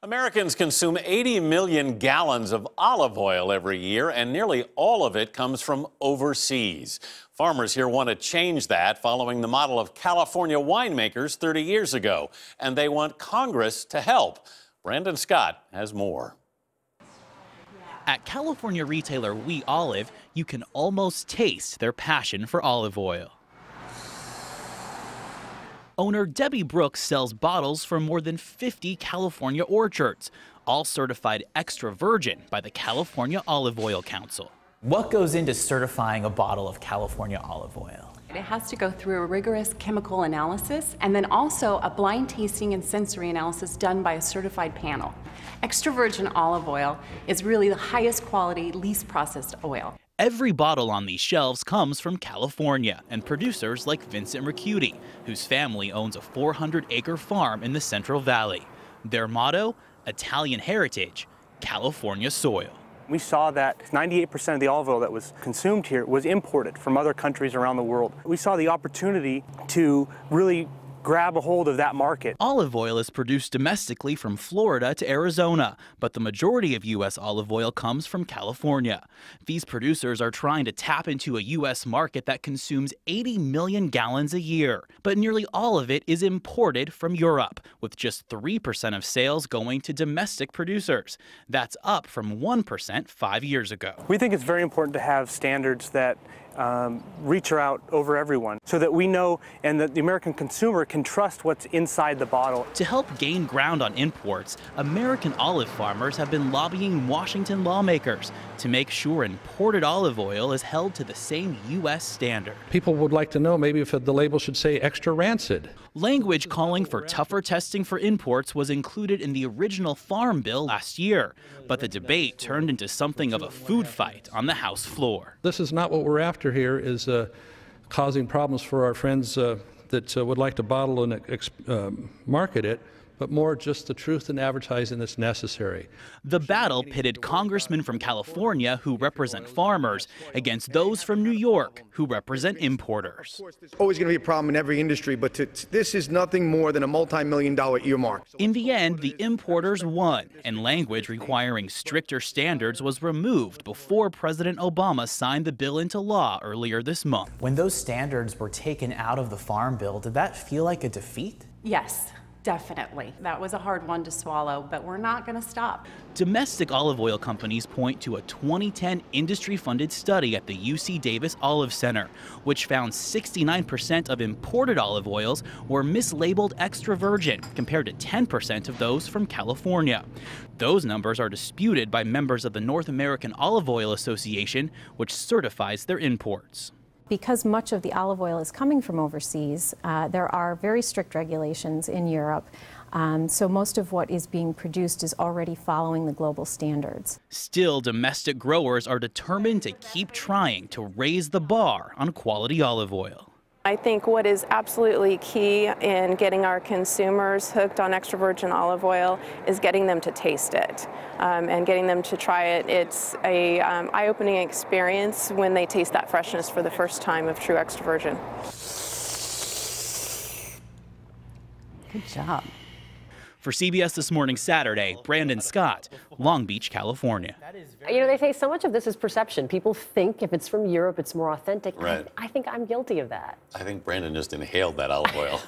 Americans consume 80 million gallons of olive oil every year, and nearly all of it comes from overseas. Farmers here want to change that following the model of California winemakers 30 years ago, and they want Congress to help. Brandon Scott has more. At California retailer We Olive, you can almost taste their passion for olive oil. Owner Debbie Brooks sells bottles from more than 50 California orchards, all certified extra virgin by the California Olive Oil Council. What goes into certifying a bottle of California olive oil? It has to go through a rigorous chemical analysis and then also a blind tasting and sensory analysis done by a certified panel. Extra virgin olive oil is really the highest quality, least processed oil. Every bottle on these shelves comes from California and producers like Vincent Ricciuti, whose family owns a 400-acre farm in the Central Valley. Their motto, Italian heritage, California soil. We saw that 98% of the olive oil that was consumed here was imported from other countries around the world. We saw the opportunity to really grab a hold of that market. Olive oil is produced domestically from Florida to Arizona, but the majority of U.S. olive oil comes from California. These producers are trying to tap into a U.S. market that consumes 80 million gallons a year, but nearly all of it is imported from Europe, with just 3% of sales going to domestic producers. That's up from 1% 5 years ago. We think it's very important to have standards that reach out over everyone so that we know and that the American consumer can trust what's inside the bottle. To help gain ground on imports, American olive farmers have been lobbying Washington lawmakers to make sure imported olive oil is held to the same U.S. standard. People would like to know maybe if the label should say extra rancid. Language calling for tougher testing for imports was included in the original farm bill last year, but the debate turned into something of a food fight on the House floor. This is not what we're after here, is causing problems for our friends that would like to bottle and market it, but more just the truth in advertising that's necessary. The battle pitted congressmen from California who represent farmers against those from New York who represent importers. There's always going to be a problem in every industry, but this is nothing more than a multi-million-dollar earmark. In the end, the importers won, and language requiring stricter standards was removed before President Obama signed the bill into law earlier this month. When those standards were taken out of the Farm Bill, did that feel like a defeat? Yes. Definitely. That was a hard one to swallow, but we're not going to stop. Domestic olive oil companies point to a 2010 industry-funded study at the UC Davis Olive Center, which found 69% of imported olive oils were mislabeled extra virgin, compared to 10% of those from California. Those numbers are disputed by members of the North American Olive Oil Association, which certifies their imports. Because much of the olive oil is coming from overseas, there are very strict regulations in Europe. So most of what is being produced is already following the global standards. Still, domestic growers are determined to keep trying to raise the bar on quality olive oil. I think what is absolutely key in getting our consumers hooked on extra virgin olive oil is getting them to taste it and getting them to try it. It's a eye-opening experience when they taste that freshness for the first time of true extra virgin. Good job. For CBS This Morning Saturday, Brandon Scott, Long Beach, California. You know, they say so much of this is perception. People think if it's from Europe, it's more authentic. Right. I think I'm guilty of that. I think Brandon just inhaled that olive oil.